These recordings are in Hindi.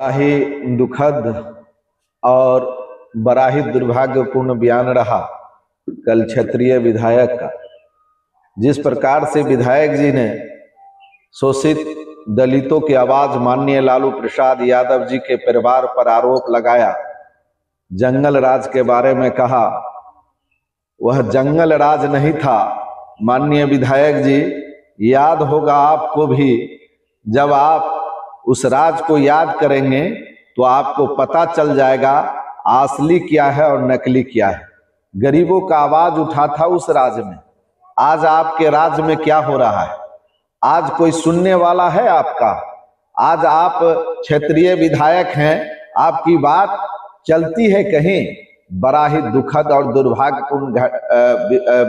ही दुखद और बड़ा ही दुर्भाग्यपूर्ण बयान रहा कल क्षेत्रीय विधायक का। जिस प्रकार से विधायक जी ने शोषित दलितों की आवाज माननीय लालू प्रसाद यादव जी के परिवार पर आरोप लगाया, जंगल राज के बारे में कहा, वह जंगल राज नहीं था। माननीय विधायक जी, याद होगा आपको भी, जब आप उस राज को याद करेंगे तो आपको पता चल जाएगा असली क्या है और नकली क्या है। गरीबों का आवाज उठा था उस राज में। आज आपके राज में क्या हो रहा है? आज कोई सुनने वाला है आपका? आज आप क्षेत्रीय विधायक हैं, आपकी बात चलती है कहीं? बड़ा ही दुखद और दुर्भाग्यपूर्ण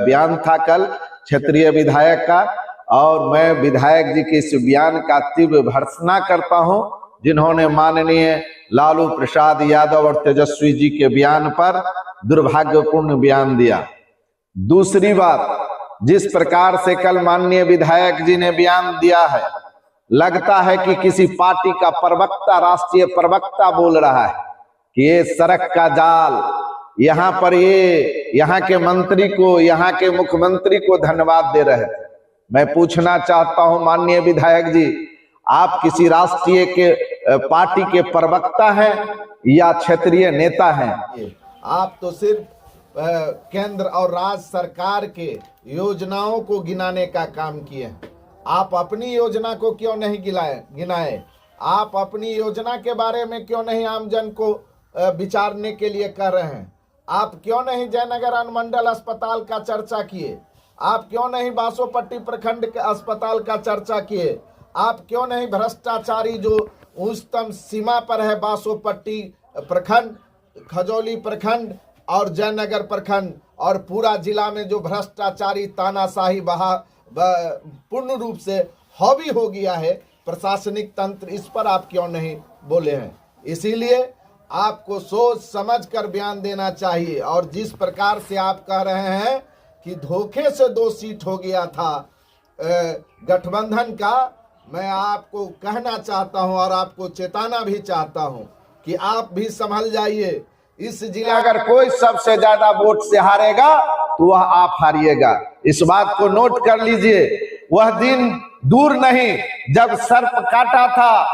बयान था कल क्षेत्रीय विधायक का। और मैं विधायक जी के इस बयान का तीव्र भर्त्सना करता हूं, जिन्होंने माननीय लालू प्रसाद यादव और तेजस्वी जी के बयान पर दुर्भाग्यपूर्ण बयान दिया। दूसरी बात, जिस प्रकार से कल माननीय विधायक जी ने बयान दिया है, लगता है कि किसी पार्टी का प्रवक्ता, राष्ट्रीय प्रवक्ता बोल रहा है कि ये सड़क का जाल, यहाँ पर ये यहाँ के मंत्री को, यहाँ के मुख्यमंत्री को धन्यवाद दे रहे थे। मैं पूछना चाहता हूं माननीय विधायक जी, आप किसी राष्ट्रीय के पार्टी के प्रवक्ता हैं या क्षेत्रीय नेता हैं? आप तो सिर्फ केंद्र और राज्य सरकार के योजनाओं को गिनाने का काम किए हैं। आप अपनी योजना को क्यों नहीं गिनाए? आप अपनी योजना के बारे में क्यों नहीं आमजन को विचारने के लिए कह रहे हैं? आप क्यों नहीं जयनगर अनुमंडल अस्पताल का चर्चा किए? आप क्यों नहीं बासोपट्टी प्रखंड के अस्पताल का चर्चा किए? आप क्यों नहीं भ्रष्टाचारी जो उच्चतम सीमा पर है, बासोपट्टी प्रखंड, खजौली प्रखंड और जयनगर प्रखंड और पूरा जिला में जो भ्रष्टाचारी तानाशाही पूर्ण रूप से हावी हो गया है प्रशासनिक तंत्र, इस पर आप क्यों नहीं बोले हैं? इसीलिए आपको सोच समझ कर बयान देना चाहिए। और जिस प्रकार से आप कह रहे हैं कि धोखे से 2 सीट हो गया था गठबंधन का, मैं आपको कहना चाहता हूं और आपको चेताना भी चाहता हूं कि आप भी संभल जाइए। इस जिले अगर कोई सबसे ज्यादा वोट से हारेगा तो वह आप हारिएगा, इस बात को नोट कर लीजिए। वह दिन दूर नहीं जब सर्प काटा था,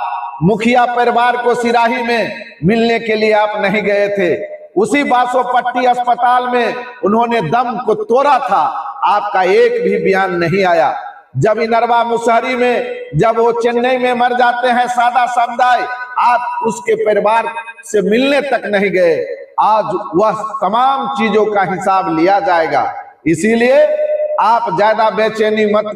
मुखिया परिवार को सिराही में मिलने के लिए आप नहीं गए थे। उसी बासोपट्टी अस्पताल में उन्होंने दम को तोड़ा था, आपका एक भी बयान नहीं आया। जब इनरवा मुसहरी में, जब वो चेन्नई में मर जाते हैं सादा समुदाय, आप उसके परिवार से मिलने तक नहीं गए। आज वह तमाम चीजों का हिसाब लिया जाएगा। इसीलिए आप ज्यादा बेचैनी मत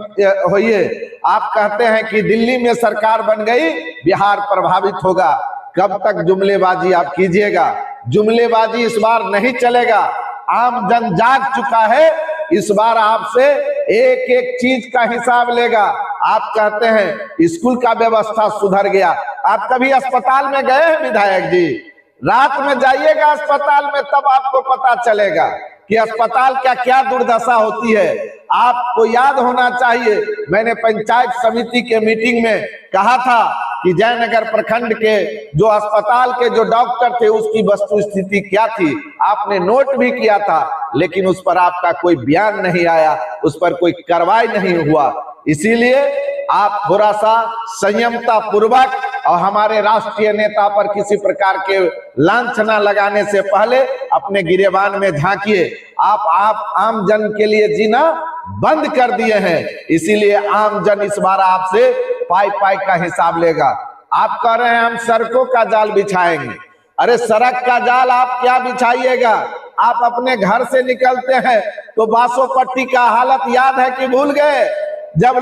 होइए। आप कहते हैं कि दिल्ली में सरकार बन गई, बिहार प्रभावित होगा। कब तक जुमलेबाजी आप कीजिएगा? जुमलेबाजी इस बार नहीं चलेगा। आम जन जाग चुका है, इस बार आपसे एक एक चीज का हिसाब लेगा। आप कहते हैं स्कूल का व्यवस्था सुधर गया। आप कभी अस्पताल में गए हैं विधायक जी? रात में जाइएगा अस्पताल में, तब आपको पता चलेगा कि अस्पताल का क्या दुर्दशा होती है। आपको याद होना चाहिए, मैंने पंचायत समिति के मीटिंग में कहा था कि जयनगर प्रखंड के जो अस्पताल के जो डॉक्टर थे उसकी वस्तु स्थिति क्या थी, आपने नोट भी किया था, लेकिन उस पर आपका कोई बयान नहीं आया, उस पर कोई कार्रवाई नहीं हुआ। इसीलिए आप थोड़ा सा संयमता पूर्वक और हमारे राष्ट्रीय नेता पर किसी प्रकार के लांछना लगाने से पहले अपने गिरेबान में झांकिए। आप आम जन के लिए जीना बंद कर दिए हैं, इसीलिए आम जन इस बार आपसे पाई का हिसाब लेगा। आप कह रहे हैं हम सड़कों का जाल बिछाएंगे। अरे सड़क का जाल आप क्या बिछाइएगा? आप अपने घर से निकलते हैं तो बासोपट्टी का हालत याद है कि भूल गए? जब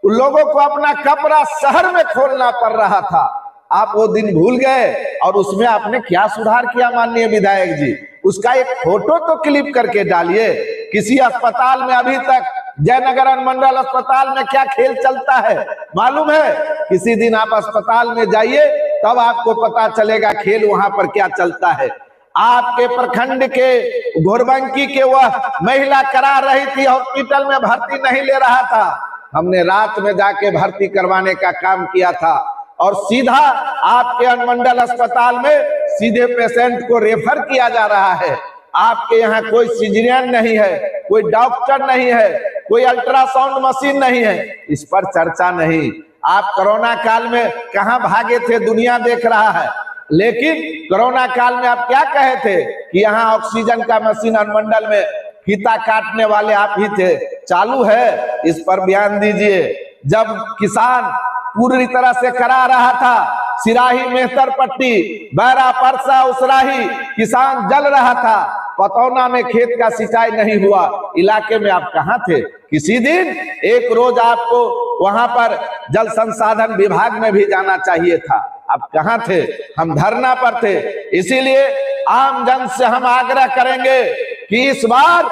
लोगों को अपना कपड़ा शहर में खोलना पड़ रहा था, आप वो दिन भूल गए। और उसमें आपने क्या सुधार किया माननीय विधायक जी? उसका एक फोटो तो क्लिप करके डालिए। किसी अस्पताल में अभी तक, जयनगर अनुमंडल अस्पताल में क्या खेल चलता है मालूम है? किसी दिन आप अस्पताल में जाइए, तब आपको पता चलेगा खेल वहां पर क्या चलता है। आपके प्रखंड के घोरबंकी के वह महिला करा रही थी, हॉस्पिटल में भर्ती नहीं ले रहा था, हमने रात में जाके भर्ती करवाने का काम किया था। और सीधा आपके अनुमंडल अस्पताल में सीधे पेशेंट को रेफर किया जा रहा है। आपके यहाँ कोई सर्जन नहीं है, कोई डॉक्टर नहीं है, कोई अल्ट्रासाउंड मशीन नहीं है, इस पर चर्चा नहीं। आप कोरोना काल में कहां भागे थे, दुनिया देख रहा है। लेकिन कोरोना काल में आप क्या कहे थे कि यहाँ ऑक्सीजन का मशीन अनुमंडल में फीता काटने वाले आप ही थे। चालू है, इस पर बयान दीजिए। जब किसान पूरी तरह से करा रहा था, सिराही मेहतर पट्टी, बैरा परसा उसराही, किसान जल रहा था, पतौना में खेत का सिंचाई नहीं हुआ, इलाके में आप कहां थे? किसी दिन एक रोज आपको वहां पर जल संसाधन विभाग में भी जाना चाहिए था, आप कहां थे? हम धरना पर थे। इसीलिए आम जन से हम आग्रह करेंगे कि इस बार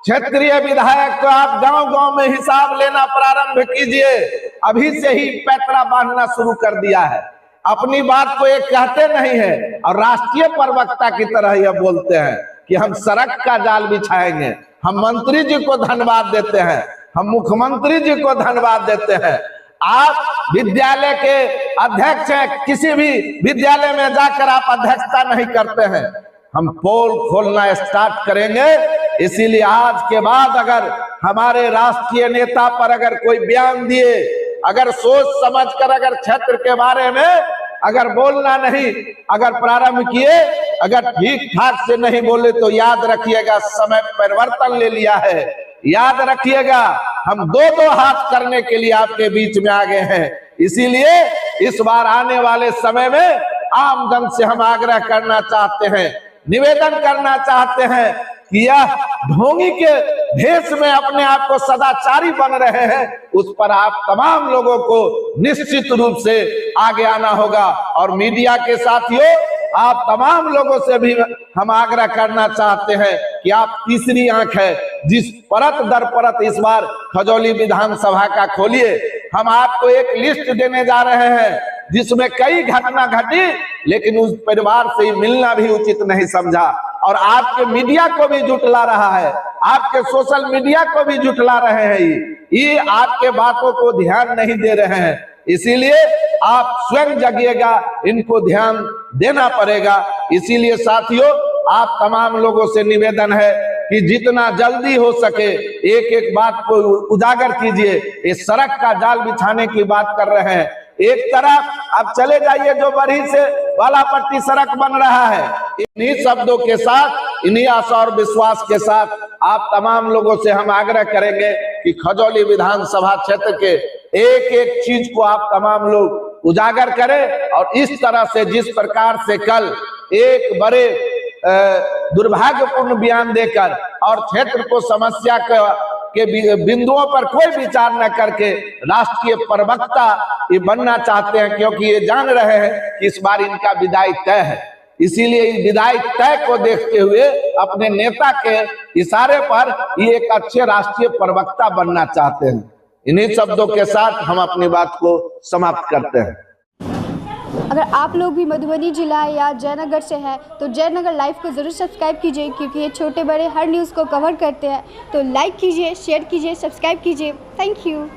क्षेत्रीय विधायक को आप गांव गांव में हिसाब लेना प्रारंभ कीजिए। अभी से ही पैतरा बांधना शुरू कर दिया है, अपनी बात को एक कहते नहीं है और राष्ट्रीय प्रवक्ता की तरह यह बोलते हैं कि हम सड़क का जाल बिछाएंगे। हम मंत्री जी को धन्यवाद देते हैं, हम मुख्यमंत्री जी को धन्यवाद देते हैं। आप विद्यालय के अध्यक्ष हैं, किसी भी विद्यालय में जाकर आप अध्यक्षता नहीं करते हैं। हम पोल खोलना स्टार्ट करेंगे। इसीलिए आज के बाद अगर हमारे राष्ट्रीय नेता पर अगर कोई बयान दिए, अगर सोच समझकर अगर क्षेत्र के बारे में अगर बोलना नहीं अगर प्रारंभ किए, अगर ठीक ठाक से नहीं बोले तो याद रखिएगा समय परिवर्तन ले लिया है। याद रखिएगा हम दो हाथ करने के लिए आपके बीच में आ गए हैं। इसीलिए इस बार आने वाले समय में आम जन से हम आग्रह करना चाहते हैं, निवेदन करना चाहते हैं कि यह ढोंगी के भेष में अपने आप को सदाचारी बन रहे हैं, उस पर आप तमाम लोगों को निश्चित रूप से आगे आना होगा। और मीडिया के साथियों, आप तमाम लोगों से भी हम आग्रह करना चाहते हैं कि आप तीसरी आंख है, जिस परत दर परत इस बार खजौली विधानसभा का खोलिए। हम आपको एक लिस्ट देने जा रहे हैं जिसमें कई घटना घटी, लेकिन उस परिवार से मिलना भी उचित नहीं समझा और आपके मीडिया को भी जुटला रहा है, आपके सोशल मीडिया को भी जुटला रहे हैं। ये आपके बातों को ध्यान नहीं दे रहे हैं। इसीलिए आप स्वयं जगिएगा, इनको ध्यान देना पड़ेगा। इसीलिए साथियों, आप तमाम लोगों से निवेदन है कि जितना जल्दी हो सके एक एक बात को उजागर कीजिए। इस सड़क का जाल बिछाने की बात कर रहे हैं, एक तरफ आप चले जाइए जो बरही से बालापट्टी सड़क बन रहा है। इन्हीं शब्दों के साथ, इन्हीं आशा और विश्वास के साथ आप तमाम लोगों से हम आग्रह करेंगे कि खजौली विधानसभा क्षेत्र के एक एक चीज को आप तमाम लोग उजागर करें। और इस तरह से जिस प्रकार से कल एक बड़े दुर्भाग्यपूर्ण बयान देकर और क्षेत्र को समस्या के बिंदुओं पर कोई विचार न करके राष्ट्रीय प्रवक्ता ये बनना चाहते हैं, क्योंकि ये जान रहे हैं कि इस बार इनका विदाई तय है। इसीलिए इस विदाई तय को देखते हुए अपने नेता के इशारे पर ये एक अच्छे राष्ट्रीय प्रवक्ता बनना चाहते हैं। इन्हीं शब्दों के साथ हम अपनी बात को समाप्त करते हैं। अगर आप लोग भी मधुबनी जिला या जयनगर से हैं तो जयनगर लाइव को ज़रूर सब्सक्राइब कीजिए, क्योंकि ये छोटे बड़े हर न्यूज़ को कवर करते हैं। तो लाइक कीजिए, शेयर कीजिए, सब्सक्राइब कीजिए। Thank you.